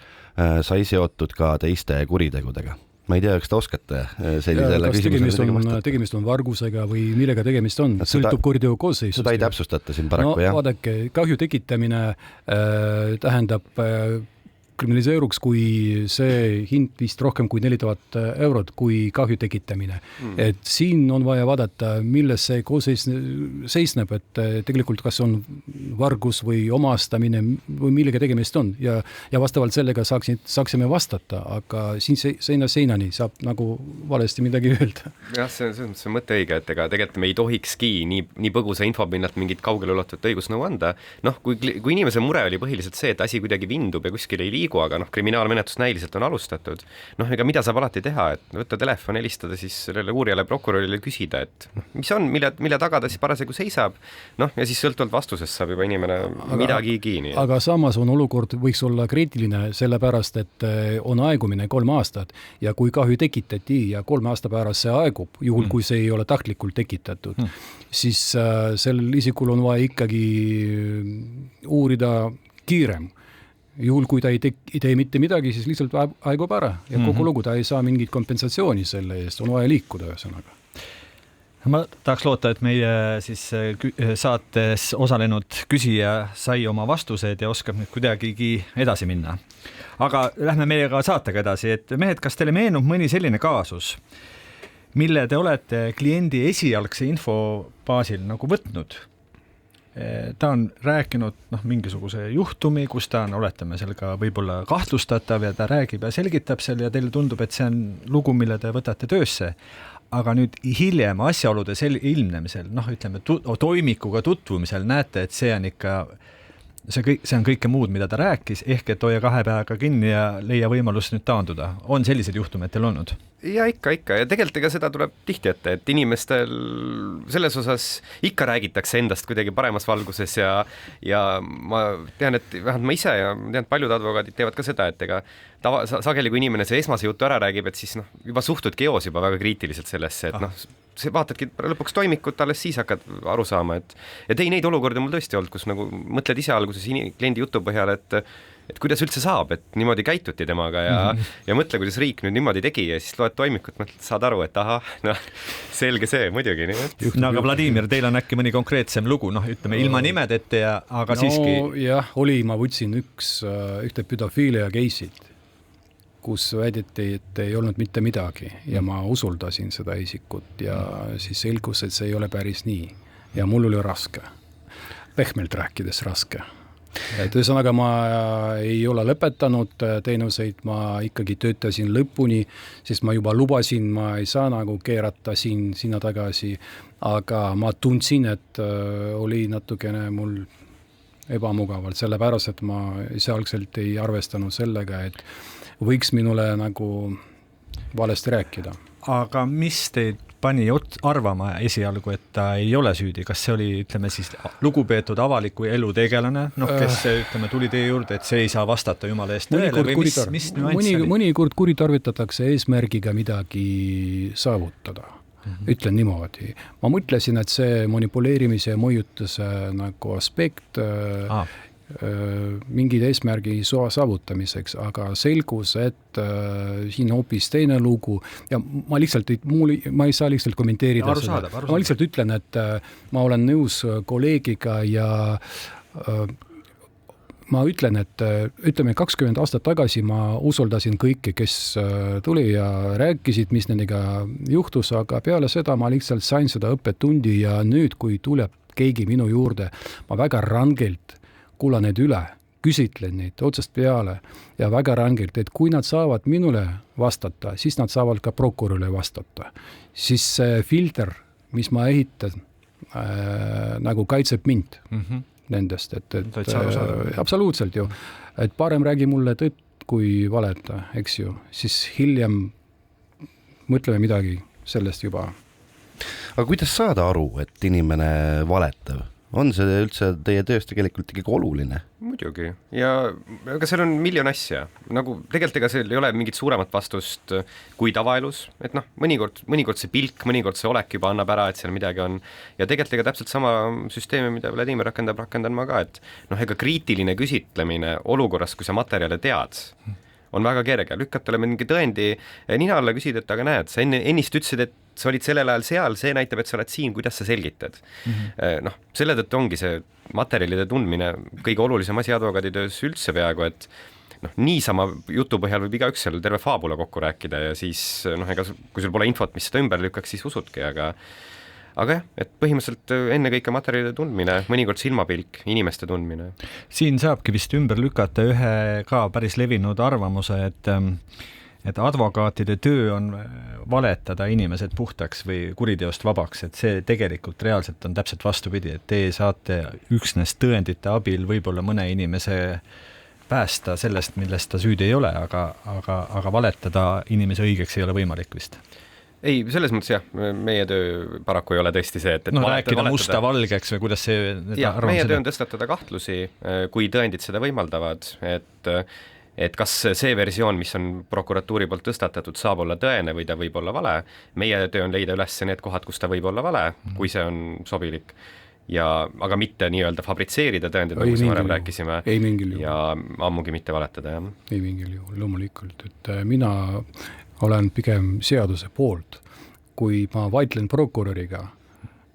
sai seotud ka teiste kuritegudega. Ma ei tea, kas te oskate sellisele küsimusele tegemist on vargusega või millega tegemist on? Sõltub kuriteo koosseisust. Seda ei täpsustata siin paraku, jah. Vaadake, kahju tekitamine tähendab kriminaliseeruks, kui see hind vist rohkem kui 4000 eurot, kui kahju tekitamine. Et siin on vaja vaadata, milles see koosseis seisneb, et tegelikult kas on vargus või omastamine või millega tegemist on ja vastavalt sellega saaksime vastata, aga siin seinani saab nagu valesti midagi öelda. Jah, see on mõte õige, et ega tegelikult me ei tohikski nii põgusa infopinnalt mingit kaugele ulatuvat õigusnõu anda. Kui inimese mure oli põhiliselt see, et asi kuidagi vindub ja kuskil ei liigu, aga kriminaalmenetlus näiliselt on alustatud. Ega mida saab alati teha, et võtta telefon, helistada siis sellele uurijale, prokurörile küsida, et mis on, mille taga ta siis parasjagu seisab. Ja siis sõltuvalt vastusest saab juba inimene midagi kiini. Aga samas on olukord võiks olla kriitiline, sellepärast, et on aegumine 3 aastat ja kui kahju tekitati ja 3 aasta pärast see aegub, juhul kui see ei ole tahtlikult tekitatud, siis sellel isikul on vaja ikkagi uurida kiirem. Juhul, kui ta ei tee mitte midagi, siis lihtsalt aegub ära ja kogu lugu ta ei saa mingit kompensatsiooni selle eest, on vaja liikuda ühesõnaga. Ma tahaks loota, et meie siis saates osalenud küsija sai oma vastused ja oskab nüüd kuidagigi edasi minna. Aga lähme meiega saatega edasi, et mehed, kas teile meenub mõni selline kaasus, mille te olete kliendi esialgse info baasil nagu võtnud? Ta on rääkinud mingisuguse juhtumi, kus ta on, oletame sellega võib-olla kahtlustatav ja ta räägib ja selgitab seal ja teile tundub, et see on lugu, mille te võtate töösse. Aga nüüd hiljem asjaolude ilmnemisel, ütleme toimikuga tutvumisel näete, et see on ikka see on kõike muud, mida ta rääkis, ehk et hoia 2 päevaga kinni ja leia võimalus nüüd taanduda. On sellised juhtumid teil olnud? Ja ikka. Ja tegelikult ega seda tuleb tihti ette, et inimestel selles osas ikka räägitakse endast kuidagi paremas valguses ja ma tean, et vähemalt ma ise ja tean, et paljud advokaadid teevad ka seda, et ega sageli, kui inimene see esmase jutu ära räägib, et siis juba suhtudki eos juba väga kriitiliselt sellesse, et see vaatadki lõpuks toimikut, alles siis hakkad aru saama, et neid olukordi mul tõesti olnud, kus nagu mõtled ise alguses kliendi jutu põhjal, et kuidas üldse saab, et niimoodi käituti temaga ja mõtle, kuidas riik nüüd niimoodi tegi ja siis loed toimikut, saad aru, et selge see, muidugi. Aga Vladimir, teil on äkki mõni konkreetsem lugu, ütleme ilma nimedette, aga siiski. Jah, ma võtsin ühte pedofiilia case'it, kus väideti, et ei olnud mitte midagi ja ma usuldasin seda isikut ja siis selgus, et see ei ole päris nii ja mul oli raske, pehmelt rääkides raske. Et ühesõnaga ma ei ole lõpetanud teenuseid, ma ikkagi töötasin lõpuni, sest ma juba lubasin, ma ei saa nagu keerata sinna tagasi, aga ma tundsin, et oli natukene mul ebamugavalt, sellepärast, et ma sealselt ei arvestanud sellega, et võiks minule nagu valesti rääkida. Aga mis teid pani arvama esialgu, et ta ei ole süüdi? Kas see oli, ütleme siis, lugupeetud avaliku elu tegelane, kes tuli teie juurde, et see ei saa vastata jumala eest tõele või mis nüanss oli? Mõnikord kuritarvitatakse eesmärgiga midagi saavutada. Ütlen niimoodi. Ma mõtlesin, et see manipuleerimise ja mõjutuse nagu aspekt mingid eesmärgi saavutamiseks, aga selgus, et siin hoopis teine lugu ja ma ei saa lihtsalt kommenteerida seda. Ma lihtsalt ütlen, et ma olen nõus kolleegiga ja ma ütlen, et ütleme 20 aastat tagasi ma usaldasin kõiki, kes tuli ja rääkisid, mis nendega juhtus, aga peale seda ma lihtsalt sain seda õppetundi ja nüüd, kui tuleb keegi minu juurde, ma väga rangelt kuulan need üle, küsitlen neid otsast peale ja väga rangelt, et kui nad saavad minule vastata, siis nad saavad ka prokurörile vastata. Siis see filter, mis ma ehitan, nagu kaitseb mind nendest, et absoluutselt ju, et parem räägi mulle tõtt, kui valeta, eks ju, siis hiljem mõtleme midagi sellest juba. Aga kuidas saada aru, et inimene valetab? On see üldse teie töös tegelikult ikkagi oluline? Muidugi. Ja aga seal on miljon asja. Nagu tegelikult ega seal ei ole mingit suuremat vastust kui tavaelus. Et mõnikord see pilk, mõnikord see olek juba annab ära, et seal midagi on. Ja tegelikult ega täpselt sama süsteemi, mida Vladimir rakendan ma ka, et ega kriitiline küsitlemine olukorras, kui sa materjale tead, on väga kerge. Lükkad talle mingi tõendi nina alla, küsid, et aga näed, sa ennist ütlesid, et sa olid sellel ajal seal, see näitab, et sa oled siin, kuidas sa selgitad. Selle tõttu ongi see materjalide tundmine kõige olulisem asi advokaaditöös üldse peaaegu, et niisama jutu põhjal võib igaüks seal terve faabula kokku rääkida ja siis ega kui sul pole infot, mis seda ümber lükkaks, siis usudki, aga jah, et põhimõtteliselt ennekõike materjalide tundmine, mõnikord silmapilk, inimeste tundmine. Siin saabki vist ümber lükata ühe ka päris levinud arvamuse, et advokaatide töö on valetada inimesed puhtaks või kuriteost vabaks, et see tegelikult reaalselt on täpselt vastupidi, et teie saate üksnes tõendite abil võib-olla mõne inimese päästa sellest, millest ta süüdi ei ole, aga valetada inimese õigeks ei ole võimalik vist. Ei, selles mõttes jah, meie töö paraku ei ole tõesti see, et rääkida musta valgeks või kuidas see meie töö on tõstatada kahtlusi, kui tõendid seda võimaldavad, et kas see versioon, mis on prokuratuuri poolt tõstatatud, saab olla tõene või ta võib olla vale. Meie töö on leida üles need kohad, kus ta võib olla vale, kui see on sobilik. Aga mitte nii-öelda fabritseerida tõendid, nagu me varem rääkisime. Ja ammugi mitte valetada. Jah. Ei mingil juhul, loomulikult. Et mina olen pigem seaduse poolt, kui ma vaidlen prokuröriga,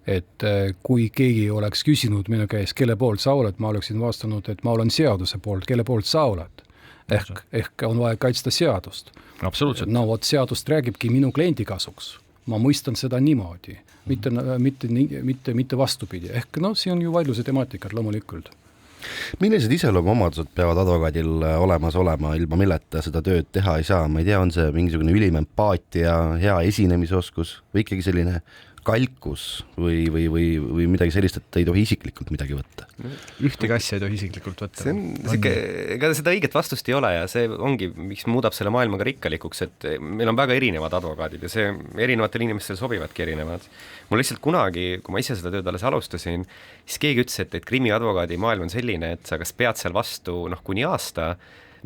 et kui keegi oleks küsinud minu käest, kelle poolt sa oled, ma oleksin vastanud, et ma olen seaduse poolt, kelle poolt sa oled. Ehk on vaja kaitsta seadust. Absoluutselt. Vot seadust räägibki minu kliendi kasuks. Ma mõistan seda niimoodi, mitte vastupidi. Ehk see on ju vaidluse temaatikad loomulikult. Millised iseloomuomadused peavad advokaadil olemas olema, ilma milleta seda tööd teha ei saa? Ma ei tea, on see mingisugune ülim empaatia, hea esinemisoskus või ikkagi selline kalkus või midagi sellist, et ei tohi isiklikult midagi võtta? Ühtegi asja ei tohi isiklikult võtta. Ega seda õiget vastust ei ole ja see ongi, miks muudab selle maailmaga rikkalikuks, et meil on väga erinevad advokaadid ja see erinevatel inimestel sobivadki erinevad. Mul lihtsalt kunagi, kui ma ise seda tööd alles alustasin, siis keegi ütles, et krimiadvokaadi maailm on selline, et sa kas pead seal vastu kuni aasta,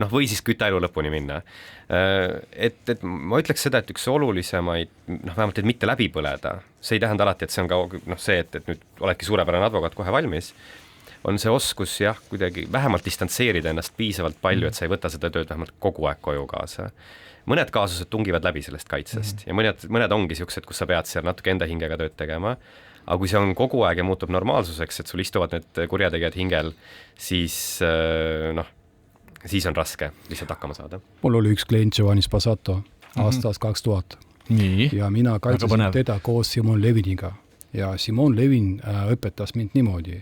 või siis kütta elu lõpuni minna. Et ma ütleks seda, et üks olulisemaid, vähemalt et mitte läbi põleda, see ei tähenda alati, et see on ka see, et nüüd oledki suurepärane advokaat kohe valmis, on see oskus kuidagi vähemalt distantseerida ennast piisavalt palju, et sa ei võta seda tööd vähemalt kogu aeg koju kaasa. Mõned kaasused tungivad läbi sellest kaitsest ja mõned ongi siuksed, kus sa pead seal natuke enda hingega tööd tegema, aga kui see on kogu aeg ja muutub normaalsuseks, et sul istuvad need kurjategijad hingel, siis siis on raske lihtsalt hakkama saada. Mul oli üks klient Giovanni Spasato aastas 2000 ja mina kaitsesin teda koos Simon Leviniga ja Simon Levin õpetas mind niimoodi,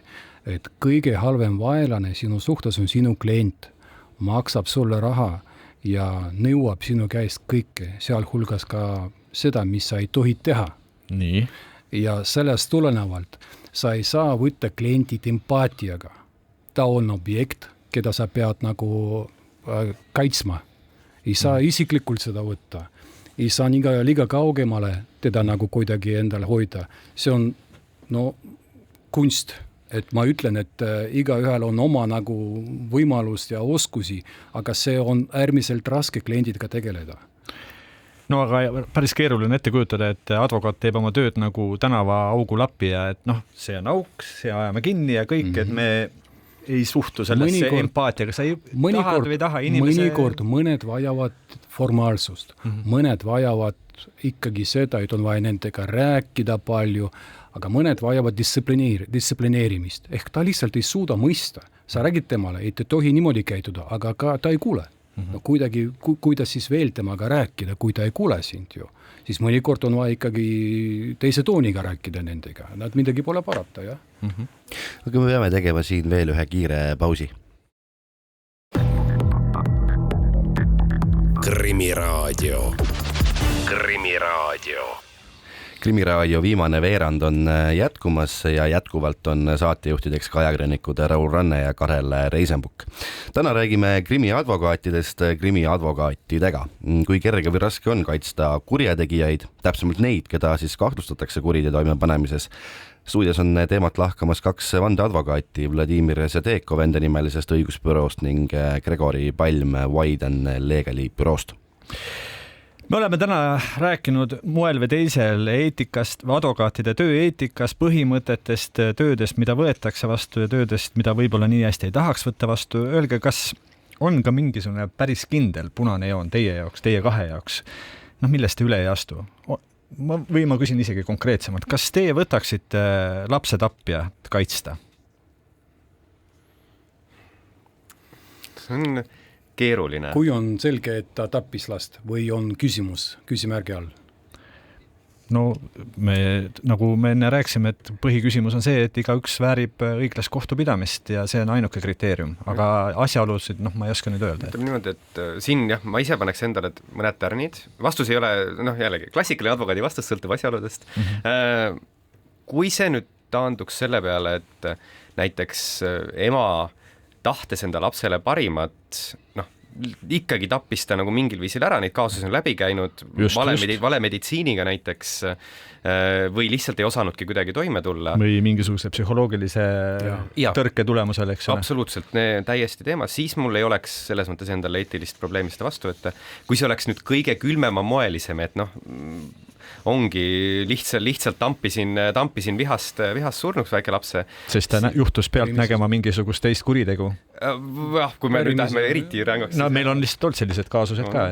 et kõige halvem vaenlane sinu suhtes on sinu klient, maksab sulle raha ja nõuab sinu käest kõike, sealhulgas ka seda, mis sa ei tohi teha. Nii. Ja sellest tulenevalt sa ei saa võtta klienti empaatiaga. Ta on objekt, keda sa pead kaitsma. Ei saa isiklikult seda võtta. Ei saa liiga kaugemale teda kuidagi endale hoida. See on kunst, et ma ütlen, et igaühel on oma võimalust ja oskusi, aga see on äärmiselt raske kliendidega tegeleda. No aga päris keeruline ette kujutada, et advokaat teeb oma tööd nagu tänava augu lappi ja et see on auk, see ajame kinni ja kõik, et me ei suhtu sellesse empaatiaga, sa ei tahad või taha inimese... Mõnikord mõned vajavad formaalsust, mõned vajavad ikkagi seda, et on vaja nendega rääkida palju, aga mõned vajavad distsiplineerimist, ehk ta lihtsalt ei suuda mõista. Sa räägid temale, et tohi niimoodi käituda, aga ka ta ei kuule. Kuidagi, kuidas siis veel temaga rääkida, kui ta ei kuule sind ju, siis mõnikord on vaja ikkagi teise tooniga rääkida nendega. Nad midagi pole parata, jah? Aga me peame tegema siin veel ühe kiire pausi. Krimiraadio. Krimiraadio. Krimiraadio viimane veerand on jätkumas ja jätkuvalt on saatejuhtideks ka ajakirjanikud Raul Ranne ja Karel Reisenbuk. Täna räägime krimiadvokaatidest krimiadvokaatidega. Kui kerge või raske on kaitsta kurjategijaid, täpsemalt neid, keda siis kahtlustatakse kuriteo toimepanemises. Stuudios on teemat lahkamas 2 vandeadvokaati, Vladimir Sedekov enda nimelisest õigusbüroost ning Gregori Palm Wyden Legally büroost. Me oleme täna rääkinud moel või teisel eetikast, advokaatide tööeetikast, põhimõtetest, töödest, mida võetakse vastu ja töödest, mida võib-olla nii hästi ei tahaks võtta vastu. Öelge, kas on ka mingisugune päris kindel punane joon teie jaoks, teie 2 jaoks, millest te üle ei astu? Või ma küsin isegi konkreetsemalt, kas teie võtaksite lapse tapja kaitsta? See on keeruline. Kui on selge, et ta tappis last või on küsimärgi all? No nagu me enne rääksime, et põhiküsimus on see, et igaüks väärib õiglast kohtupidamist ja see on ainuke kriteerium, aga asjaolusid, ma ei oska nüüd öelda. Ütleme niimoodi, et siin ma ise paneks endale mõned tärnid. Vastus ei ole, jällegi, klassikaline advokaadi vastus sõltub asjaoludest. Kui see nüüd taanduks selle peale, et näiteks ema tahtes enda lapsele parimat, ikkagi tappis ta nagu mingil viisil ära, neid kaasusi on läbi käinud, valemeditsiiniga näiteks, või lihtsalt ei osanudki kuidagi toime tulla. Või mingisuguse psühholoogilise tõrke tulemusel, eks ole? Absoluutselt, täiesti teema. Siis mul ei oleks selles mõttes endale eetilist probleemi seda vastu, et kui see oleks nüüd kõige külmema moelisem, et ongi lihtsalt tampisin vihast surnuks väike lapse. Sest ta juhtus pealt nägema mingisugust teist kuritegu. Kui me nüüd lähme eriti rängaks. No meil on lihtsalt olnud sellised kaasused ka,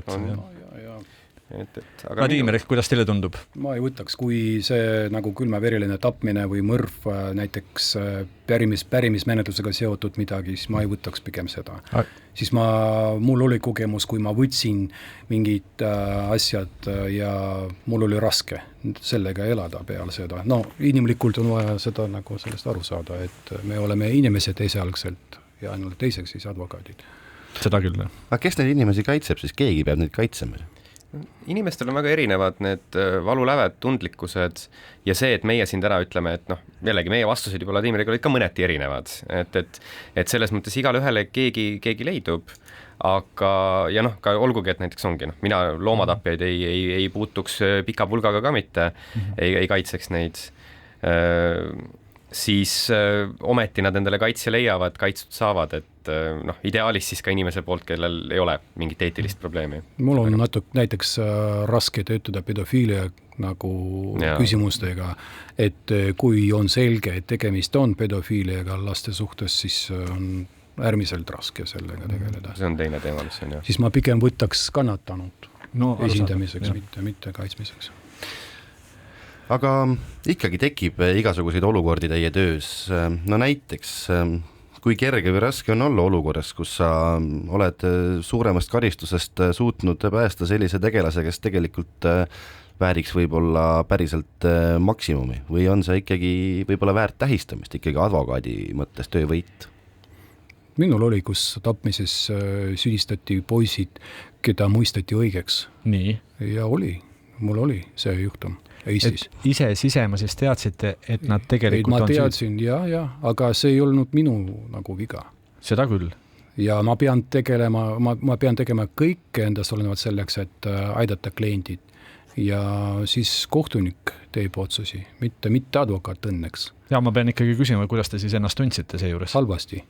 Vladimir, kuidas teile tundub? Ma ei võtaks, kui see nagu külmaveriline tapmine või mõrv näiteks pärimismenetlusega seotud midagi, siis ma ei võtaks pigem seda. Siis mul oli kogemus, kui ma võtsin mingid asjad ja mul oli raske sellega elada peale seda. Inimlikult on vaja seda nagu sellest aru saada, et me oleme inimesed esialgselt ja ainult teiseks siis advokaadid. Seda küll. Aga kes neid inimesi kaitseb, siis keegi peab neid kaitsema? Inimestel on väga erinevad need valuläved, tundlikkused ja see, et meie siin täna ütleme, et jällegi meie vastused juba Vladimiriga olid ka mõneti erinevad, et selles mõttes igale ühele keegi leidub, aga ka olgugi, et näiteks ongi, mina loomatapjaid ei puutuks pika pulgaga ka mitte, ei kaitseks neid, siis ometi nad endale kaitse leiavad, kaitstud saavad, et ideaalis siis ka inimese poolt, kellel ei ole mingit eetilist probleemi. Mul on näiteks raske töötada pedofiilia nagu küsimustega, et kui on selge, et tegemist on pedofiiliaga laste suhtes, siis on äärmiselt raske sellega tegeleda. See on teine teema, mis on Siis ma pigem võtaks kannatanud esindamiseks, mitte kaitsmiseks. Aga ikkagi tekib igasuguseid olukordi teie töös. Näiteks, kui kerge või raske on olla olukorras, kus sa oled suuremast karistusest suutnud päästa sellise tegelase, kes tegelikult vääriks võib-olla päriselt maksimumi või on see ikkagi võib-olla väärt tähistamist, ikkagi advokaadi mõttes töövõit? Minul oli, kus tapmises süüdistati poisid, keda mõisteti õigeks. Nii? Ja mul oli see juhtum. Eestis. Et ise sisema siis teadsite, et nad tegelikult ma teadsin, aga see ei olnud minu nagu viga. Seda küll. Ja ma pean tegema kõik endast olenevad selleks, et aidata kliendid ja siis kohtunik teeb otsusi, mitte advokaat õnneks. Ja ma pean ikkagi küsima, kuidas te siis ennast tundsite seejuures? Halvasti.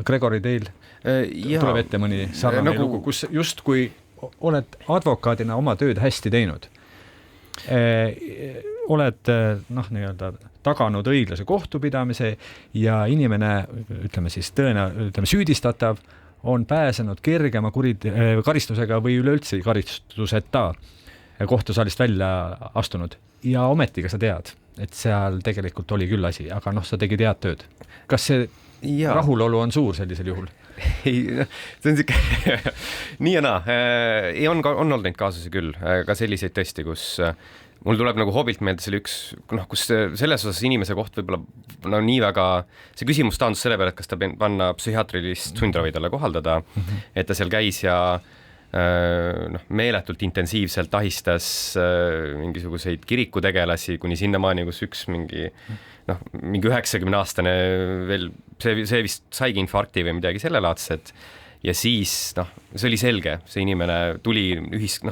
Gregori, teil tuleb ette mõni sarnane lugu, kus just kui oled advokaadina oma tööd hästi teinud, oled taganud õiglase kohtupidamise ja inimene, ütleme süüdistatav, on pääsenud kergema karistusega või üleüldse karistuseta kohtusaalist välja astunud ja ometiga sa tead, et seal tegelikult oli küll asi, aga sa tegid head tööd. Kas see rahulolu on suur sellisel juhul? See on siuke nii ja naa. On olnud neid kaasusi küll, ka selliseid tõesti, kus mul tuleb nagu hoobilt meelde selle üks, kus selles osas inimese koht võib-olla nii väga, see küsimus taandus selle peale, et kas ta panna psühhiaatrilist sundravi talle kohaldada, et ta seal käis ja meeletult intensiivselt ahistas mingisuguseid kirikutegelasi kuni sinnamaani, kus üks mingi 90-aastane veel, see vist saigi infarkti või midagi sellelaadset. Ja siis, see oli selge, see inimene tuli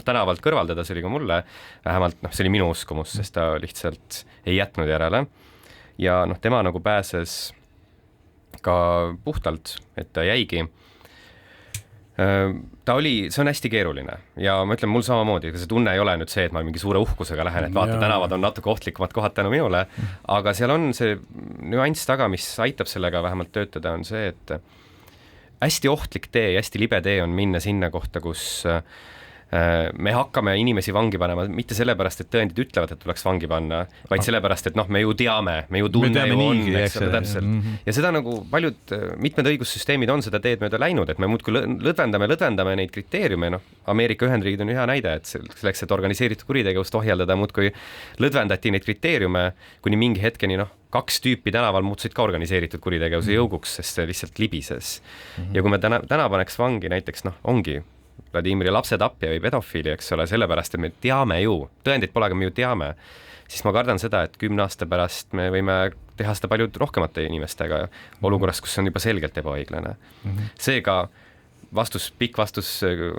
tänavalt kõrvaldada, see oli ka mulle, vähemalt see oli minu uskumus, sest ta lihtsalt ei jätnud järele. Ja tema nagu pääses ka puhtalt, et ta jäigi. See on hästi keeruline ja ma ütlen, mul samamoodi, see tunne ei ole nüüd see, et ma mingi suure uhkusega lähen, et vaata, tänavad on natuke ohtlikumad kohad tänu minule, aga seal on see nüanss taga, mis aitab sellega vähemalt töötada, on see, et hästi ohtlik tee ja hästi libe tee on minna sinna kohta, kus me hakkame inimesi vangi panema, mitte sellepärast, et tõendid ütlevad, et tuleks vangi panna, vaid sellepärast, et me ju teame, me ju tunne ju on, eks ole, täpselt. Ja seda nagu mitmed õigussüsteemid on seda teed mööda läinud, et me muudkui lõdvendame neid kriteeriume, Ameerika Ühendriigid on hea näide, et selleks, et organiseeritud kuritegevust ohjeldada, muudkui lõdvendati neid kriteeriume, kuni mingi hetkeni 2 tüüpi tänaval muutusid ka organiseeritud kuritegevuse jõuguks, sest see lihtsalt libises. Ja kui me täna paneks vangi näiteks, ongi Vladimiri lapsetapja või pedofiili, eks ole, sellepärast, et me teame ju, tõendid pole, aga me ju teame, siis ma kardan seda, et 10 aasta pärast me võime teha seda palju rohkemate inimestega olukorras, kus on juba selgelt ebaõiglane. Seega pikk vastus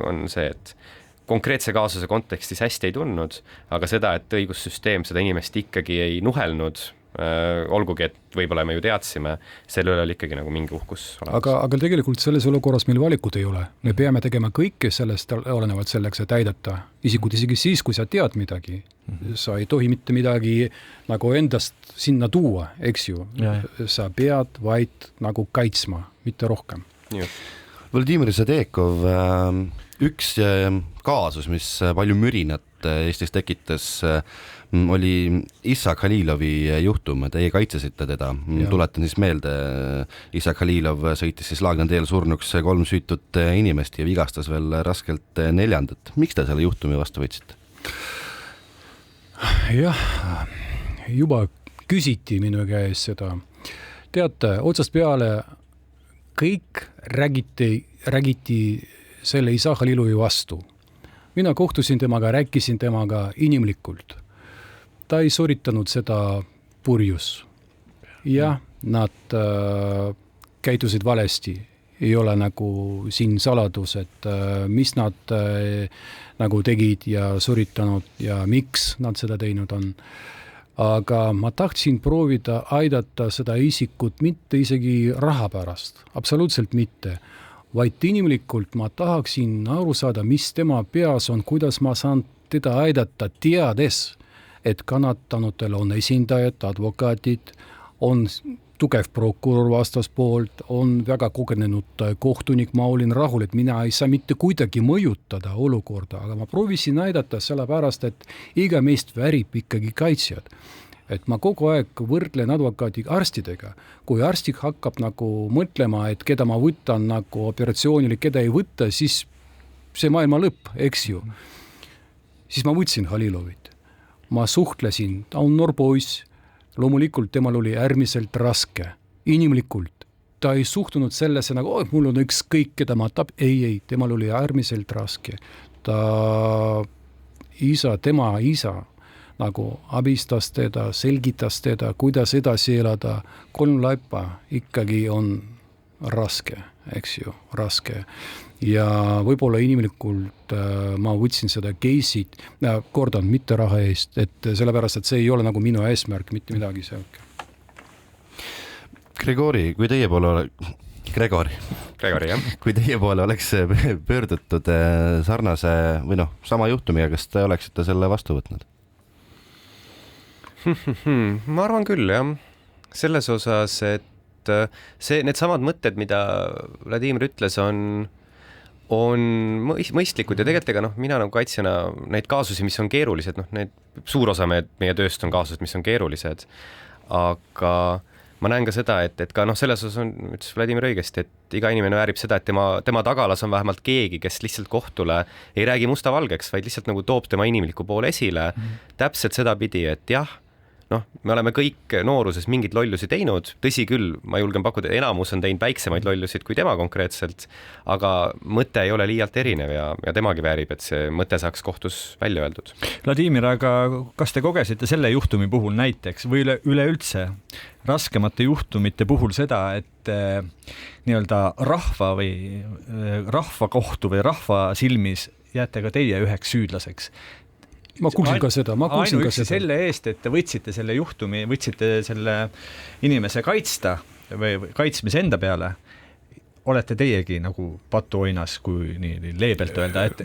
on see, et konkreetse kaasuse kontekstis hästi ei tundnud, aga seda, et õigussüsteem seda inimest ikkagi ei nuhelnud, olgugi, et võib-olla me ju teadsime, selle üle oli ikkagi nagu mingi uhkus olemas. Aga tegelikult selles olukorras meil valikut ei ole. Me peame tegema kõike sellest olenevalt selleks, et aidata isikut isegi siis, kui sa tead midagi. Sa ei tohi mitte midagi nagu endast sinna tuua, eks ju. Sa pead vaid nagu kaitsma, mitte rohkem. Vladimir Sadekov, üks kaasus, mis palju mürinat Eestis tekitas, oli Issa Khalilovi juhtum, teie kaitsesite teda. Tuletan siis meelde, Issa Khalilov sõitis siis Laagna teel surnuks 3 süütut inimest ja vigastas veel raskelt 4. Miks te selle juhtumi vastu võtsite? Jah, juba küsiti minu käes seda. Teate, otsast peale kõik räägiti selle Issa Khalilovi vastu. Mina kohtusin temaga, rääkisin temaga inimlikult. Ta ei sooritanud seda purjus. Ja nad käitusid valesti. Ei ole nagu siin saladus, et mis nad nagu tegid ja sooritanud ja miks nad seda teinud on. Aga ma tahtsin proovida aidata seda isikut mitte isegi raha pärast. Absoluutselt mitte. Vaid inimlikult ma tahaksin aru saada, mis tema peas on, kuidas ma saan teda aidata teades, et kannatanutel on esindajad, advokaatid, on tugev prokurör vastaspoolt, on väga kogenenud kohtunik, ma olin rahul, et mina ei saa mitte kuidagi mõjutada olukorda, aga ma proovisin aidata sellepärast, et iga meist väärib ikkagi kaitsjad. Et ma kogu aeg võrdlen advokaadi arstidega. Kui arstik hakkab nagu mõtlema, et keda ma võtan nagu operatsioonile, keda ei võtta, siis see maailma lõpp, eks ju. Siis ma võtsin Khalilovit. Ma suhtlesin, ta on noor poiss. Loomulikult temal oli äärmiselt raske. Inimlikult. Ta ei suhtunud sellesse nagu, mul on ükskõik, keda ma tab. Ei, temal oli äärmiselt raske. Tema isa nagu abistas teda, selgitas teda, kuidas edasi elada. 3 laipa ikkagi on raske, eks ju, raske. Ja võib-olla inimlikult ma võtsin seda case'it, kordan, mitte raha eest, et sellepärast, et see ei ole nagu minu eesmärk, mitte midagi selge. Gregori, kui teie poole kui teie poole oleks pöördutud sarnase või sama juhtumiga, kas te oleksite selle vastu võtnud? Ma arvan küll, jah. Selles osas, et need samad mõtted, mida Vladimir ütles, on mõistlikud ja tegelikult mina nagu kaitsjana neid kaasusi, mis on keerulised, need suur osa meie tööst on kaasused, mis on keerulised, aga ma näen ka seda, et ka selles osas ütles Vladimir õigesti, et iga inimene väärib seda, et tema tagalas on vähemalt keegi, kes lihtsalt kohtule ei räägi musta valgeks, vaid lihtsalt nagu toob tema inimliku poole esile täpselt seda pidi, et jah, noh, me oleme kõik nooruses mingid lollusi teinud, tõsi küll, ma julgen pakkuda, enamus on teinud väiksemaid lollusid kui tema konkreetselt, aga mõte ei ole liialt erinev ja temagi väärib, et see mõte saaks kohtus välja öeldud. Vladimir, aga kas te kogesite selle juhtumi puhul näiteks või üleüldse raskemate juhtumite puhul seda, et nii-öelda rahva kohtu või rahva silmis jääte ka teie üheks süüdlaseks? ma kuulsin ka seda. Ainuüksi selle eest, et te võtsite selle juhtumi, võtsite selle inimese kaitsta või kaitsmise enda peale, olete teiegi nagu patuoinas, kui nii leebelt öelda, et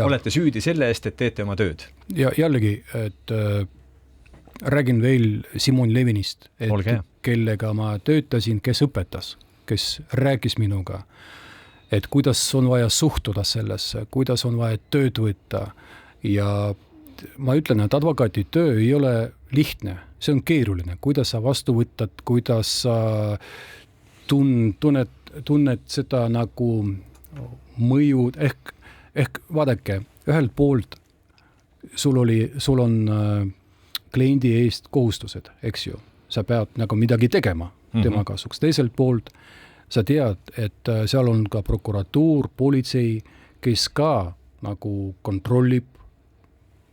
olete süüdi selle eest, et teete oma tööd. Ja jällegi, et räägin veel Simon Levinist, kellega ma töötasin, kes õpetas, kes rääkis minuga, et kuidas on vaja suhtuda sellesse, kuidas on vaja tööd võtta ja ma ütlen, et advokaati töö ei ole lihtne, see on keeruline, kuidas sa vastu võtad, kuidas sa tunned seda nagu mõju, ehk vaadake, ühelt poolt sul on kliendi eest kohustused, eks ju, sa pead nagu midagi tegema tema kasuks, teiselt poolt sa tead, et seal on ka prokuratuur, politsei, kes ka nagu kontrollib,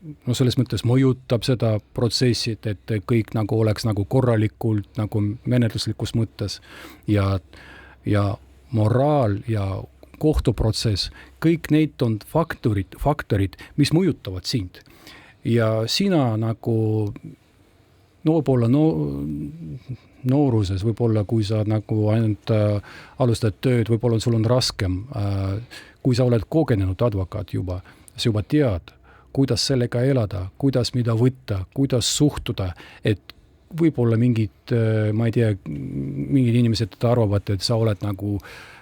no selles mõttes mõjutab seda protsessi, et kõik nagu oleks nagu korralikult nagu menetluslikus mõttes ja moraal ja kohtuprotsess, kõik neid on faktorid, mis mõjutavad sind. Ja sina nagu nooruses, võib-olla kui sa nagu ainult alustad tööd, võib-olla sul on raskem, kui sa oled kogenenud advokaat juba, sa juba tead, kuidas sellega elada, kuidas mida võtta, kuidas suhtuda, et võib-olla mingid, ma ei tea, mingid inimesed arvavad, et sa oled nagu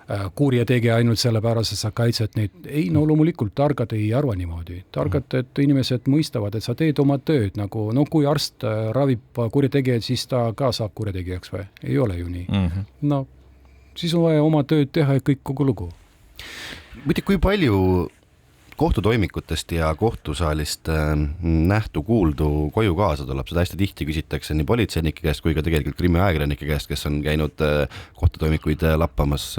kurjategija ainult sellepärast, et sa kaitsed neid. Ei, no loomulikult targad ei arva niimoodi. Targad, et inimesed mõistavad, et sa teed oma tööd, nagu, no kui arst ravib kurjategijad, siis ta ka saab kurjategijaks või? Ei ole ju nii. No, siis on vaja oma tööd teha ja kõik kogu lugu. Muidu kui palju kohtutoimikutest ja kohtusaalist nähtu kuuldu koju kaasa tuleb, seda hästi tihti küsitakse nii politseinike käest kui ka tegelikult krimiajakirjanike käest, kes on käinud kohtutoimikuid lappamas.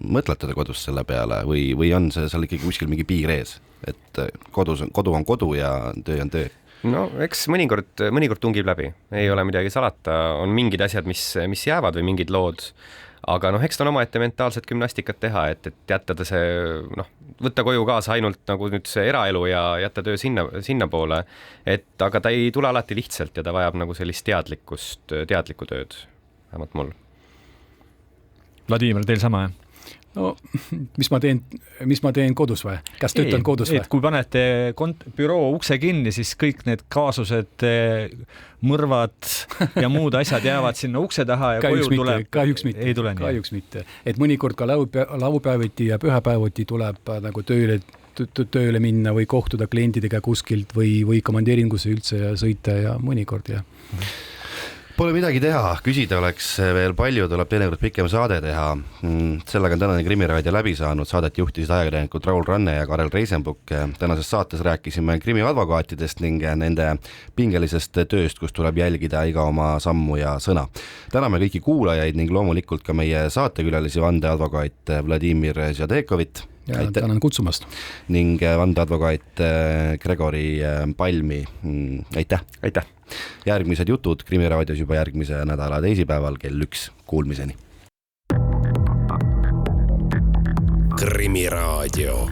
Mõtlete te kodus selle peale või on see seal ikkagi kuskil mingi piir ees, et kodu on kodu ja töö on töö? No eks mõnikord tungib läbi, ei ole midagi salata, on mingid asjad, mis jäävad või mingid lood, aga noh, eks ta on omaette mentaalset gümnastikat teha, et jätta see, noh, võtta koju kaasa ainult nagu nüüd see eraelu ja jätta töö sinna poole, et aga ta ei tule alati lihtsalt ja ta vajab nagu sellist teadlikku tööd, vähemalt mul. Vladimir, teil sama, jah? No, mis ma teen kodus või? Kas töötan kodus või? Kui panete büroo ukse kinni, siis kõik need kaasused, mõrvad ja muud asjad jäävad sinna ukse taha ja koju tuleb. Kahjuks mitte. Et mõnikord ka laupäeviti ja pühapäeviti tuleb nagu tööle minna või kohtuda klientidega kuskilt või komandeeringusse üldse ja sõita ja mõnikord, jah. Pole midagi teha, küsida oleks veel palju, tuleb teinekord pikem saade teha. Sellega on tänane Krimiraadio läbi saanud, saadet juhtisid ajakirjanikud Raul Ranne ja Karel Reisenbuk. Tänases saates rääkisime krimiadvokaatidest ning nende pingelisest tööst, kus tuleb jälgida iga oma sammu ja sõna. Täname kõiki kuulajaid ning loomulikult ka meie saatekülalisi vandeadvokaat Vladimir Žadekovit. Ja tänan kutsumast. Ning vandeadvokaat Gregori Palmi. Aitäh! Aitäh! Järgmised jutud Krimiraadios juba järgmise nädala teisipäeval kell 1. Kuulmiseni. Krimiraadio.